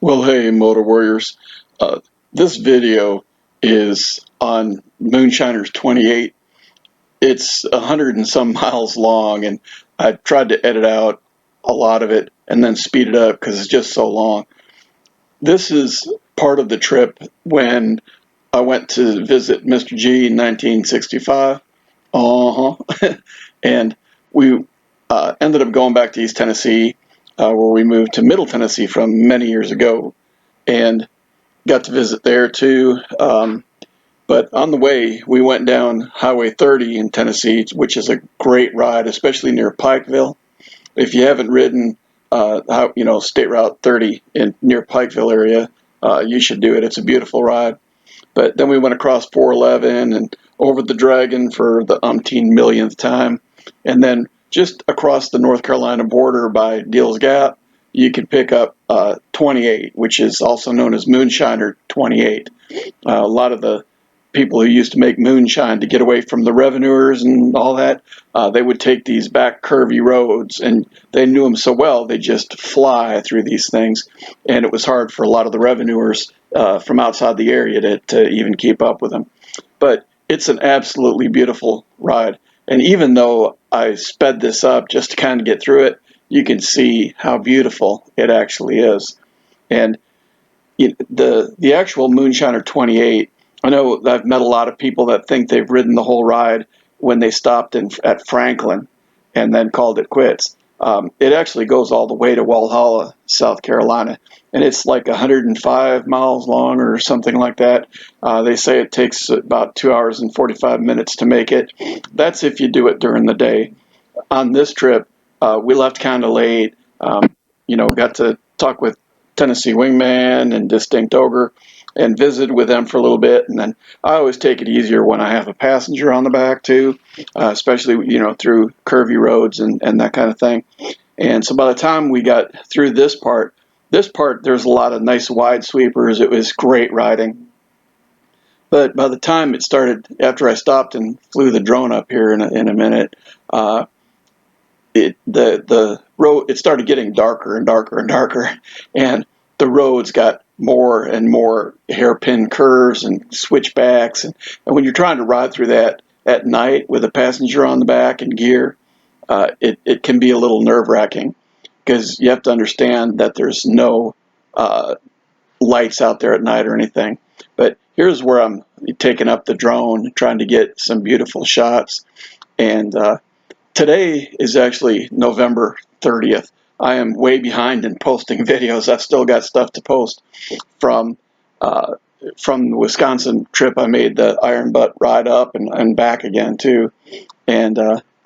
Well, hey, Motor Warriors. This video is on Moonshiner's 28. It's 100 and some miles long, and I tried to edit out a lot of it and then speed it up because it's just so long. This is part of the trip when I went to visit Mr. G in 1965. And we ended up going back to East Tennessee, where we moved to Middle Tennessee from many years ago, and got to visit there too. But on the way, we went down Highway 30 in Tennessee, which is a great ride, especially near Pikeville. If you haven't ridden, State Route 30 in near Pikeville area, you should do it. It's a beautiful ride. But then we went across 411 and over the Dragon for the umpteen millionth time. And then just across the North Carolina border by Deals Gap, you can pick up 28, which is also known as Moonshiner 28. A lot of the people who used to make moonshine to get away from the revenuers and all that, they would take these back curvy roads, and they knew them so well they just fly through these things, and it was hard for a lot of the revenuers from outside the area to even keep up with them. But it's an absolutely beautiful ride, and even though I sped this up just to kind of get through it, you can see how beautiful it actually is. And the actual Moonshiner 28, I know I've met a lot of people that think they've ridden the whole ride when they stopped at Franklin and then called it quits. It actually goes all the way to Walhalla, South Carolina, and it's like 105 miles long or something like that. They say it takes about 2 hours and 45 minutes to make it. That's if you do it during the day. On this trip, we left kind of late. Got to talk with Tennessee Wingman and Distinct Ogre and visited with them for a little bit. And then I always take it easier when I have a passenger on the back too, especially, through curvy roads and that kind of thing. And so by the time we got through this part, there's a lot of nice wide sweepers. It was great riding. But by the time it started, after I stopped and flew the drone up here in a minute, the road, it started getting darker and darker and darker, and the roads got more and more hairpin curves and switchbacks, and when you're trying to ride through that at night with a passenger on the back and gear, it can be a little nerve-wracking because you have to understand that there's no lights out there at night or anything. But here's where I'm taking up the drone, trying to get some beautiful shots. And today is actually November 30th. I am way behind in posting videos. I've still got stuff to post from the Wisconsin trip. I made the Iron Butt ride up and back again too. And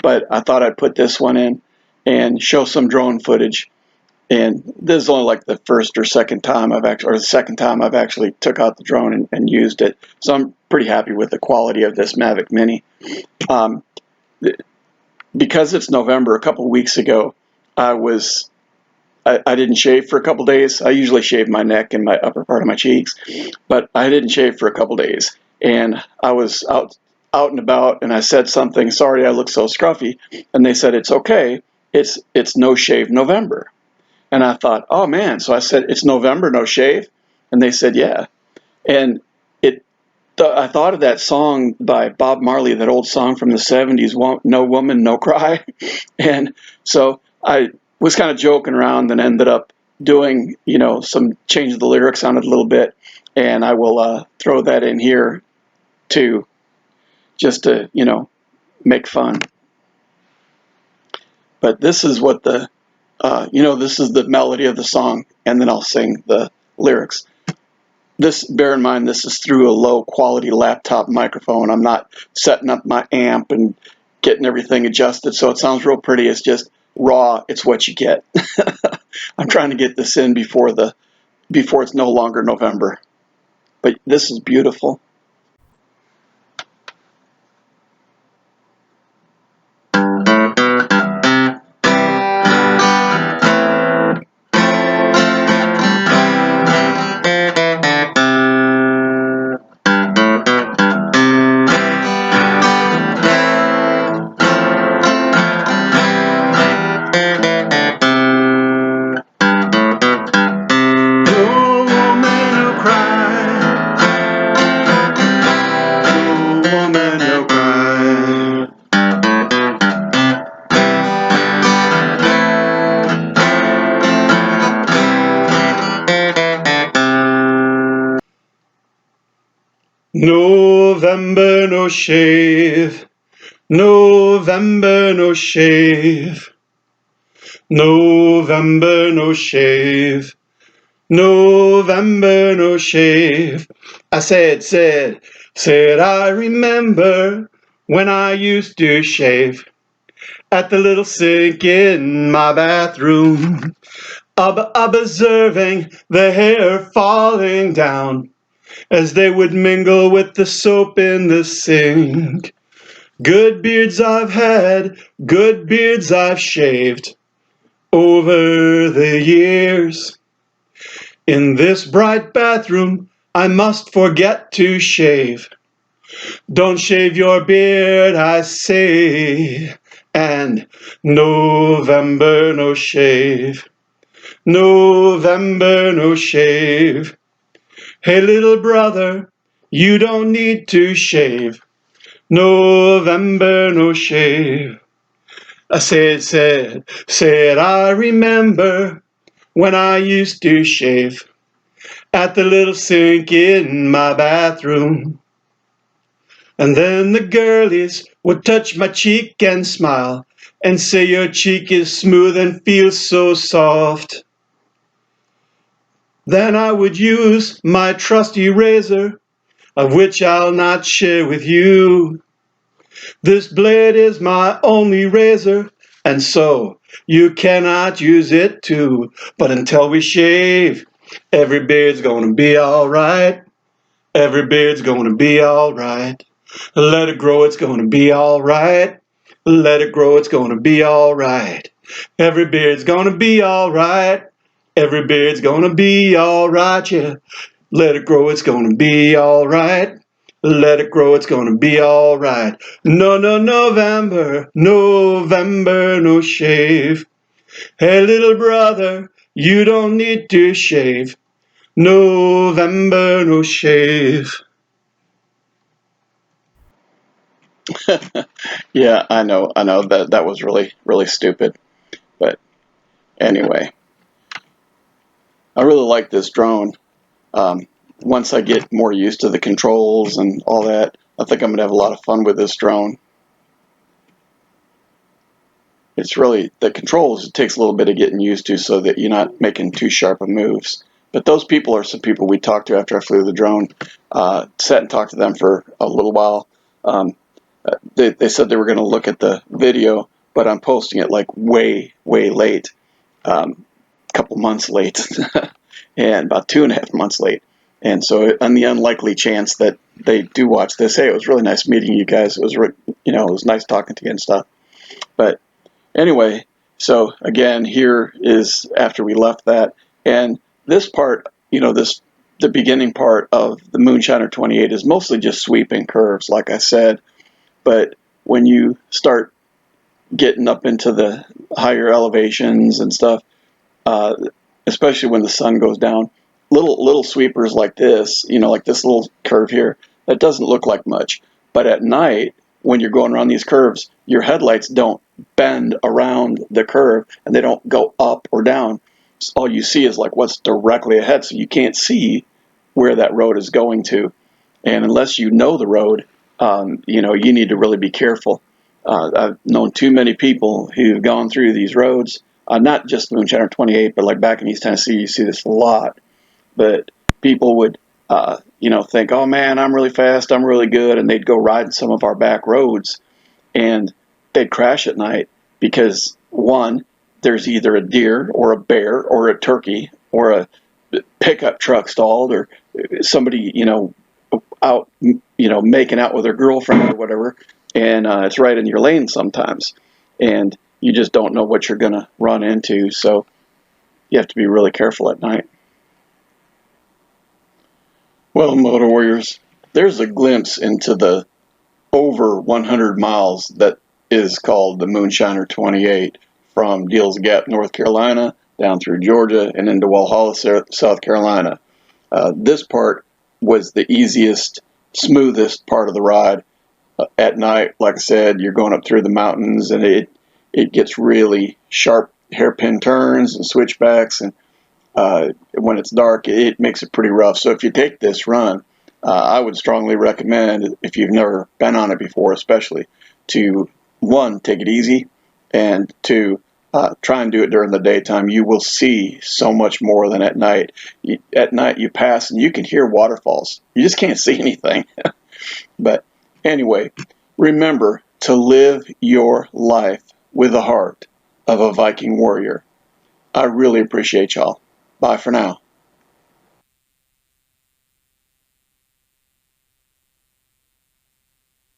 but I thought I'd put this one in and show some drone footage. And this is only like the first or second time the second time I've actually took out the drone and used it. So I'm pretty happy with the quality of this Mavic Mini. Because it's November, a couple of weeks ago, I didn't shave for a couple of days. I usually shave my neck and my upper part of my cheeks, but I didn't shave for a couple of days. And I was out and about, and I said something, sorry I look so scruffy, and they said it's okay, it's no shave November. And I thought, oh man, so I said it's November, no shave? And they said yeah. And I thought of that song by Bob Marley, that old song from the 70s, No Woman, No Cry. And so I was kind of joking around and ended up doing, some change the lyrics on it a little bit. And I will throw that in here too, just to, make fun. But this is what this is the melody of the song, and then I'll sing the lyrics. Bear in mind, this is through a low quality laptop microphone. I'm not setting up my amp and getting everything adjusted so it sounds real pretty. It's just raw. It's what you get. I'm trying to get this in before it's no longer November. But this is beautiful. November no shave, November no shave, November no shave, November no shave. I said, I remember when I used to shave at the little sink in my bathroom, observing the hair falling down as they would mingle with the soap in the sink. Good beards I've had, good beards I've shaved over the years. In this bright bathroom, I must forget to shave. Don't shave your beard, I say, and November no shave, November no shave. Hey little brother, you don't need to shave, November no shave. I said, I remember when I used to shave at the little sink in my bathroom. And then the girlies would touch my cheek and smile and say your cheek is smooth and feels so soft. Then I would use my trusty razor, of which I'll not share with you. This blade is my only razor, and so you cannot use it too. But until we shave, every beard's gonna be alright. Every beard's gonna be alright. Let it grow, it's gonna be alright. Let it grow, it's gonna be alright. Every beard's gonna be alright. Every beard's gonna be alright, yeah. Let it grow, it's gonna be alright. Let it grow, it's gonna be alright. No, November, November, no shave. Hey, little brother, you don't need to shave. November, no shave. Yeah, I know that was really stupid. But anyway, I really like this drone. Once I get more used to the controls and all that, I think I'm gonna have a lot of fun with this drone. It's really, the controls, it takes a little bit of getting used to so that you're not making too sharp of moves. But those people are some people we talked to after I flew the drone. Sat and talked to them for a little while. They said they were going to look at the video, but I'm posting it like way late, a couple months late, and about 2.5 months late. And so, on the unlikely chance that they do watch this, hey, it was really nice meeting you guys. It was, it was nice talking to you and stuff. But anyway, so again, here is after we left that, and this part, the beginning part of the Moonshiner 28 is mostly just sweeping curves, like I said. But when you start getting up into the higher elevations and stuff, especially when the sun goes down, little sweepers like this, like this little curve here, that doesn't look like much. But at night, when you're going around these curves, your headlights don't bend around the curve and they don't go up or down. So all you see is like what's directly ahead, so you can't see where that road is going to. And unless you know the road, you need to really be careful. I've known too many people who've gone through these roads, not just Moonshiner 28, but like back in East Tennessee, you see this a lot. But people would, think, oh man, I'm really fast, I'm really good, and they'd go riding some of our back roads, and they'd crash at night because, one, there's either a deer or a bear or a turkey or a pickup truck stalled or somebody, out, making out with their girlfriend or whatever, and it's right in your lane sometimes, and you just don't know what you're going to run into, so you have to be really careful at night. Well, Motor Warriors, there's a glimpse into the over 100 miles that is called the Moonshiner 28 from Deals Gap, North Carolina, down through Georgia and into Walhalla, South Carolina. This part was the easiest, smoothest part of the ride. At night, like I said, you're going up through the mountains, and it gets really sharp hairpin turns and switchbacks, and when it's dark, it makes it pretty rough. So if you take this run, I would strongly recommend, if you've never been on it before, especially, to, one, take it easy, and two, try and do it during the daytime. You will see so much more than at night. At night, you pass and you can hear waterfalls. You just can't see anything. But anyway, remember to live your life with the heart of a Viking warrior. I really appreciate y'all. Bye for now.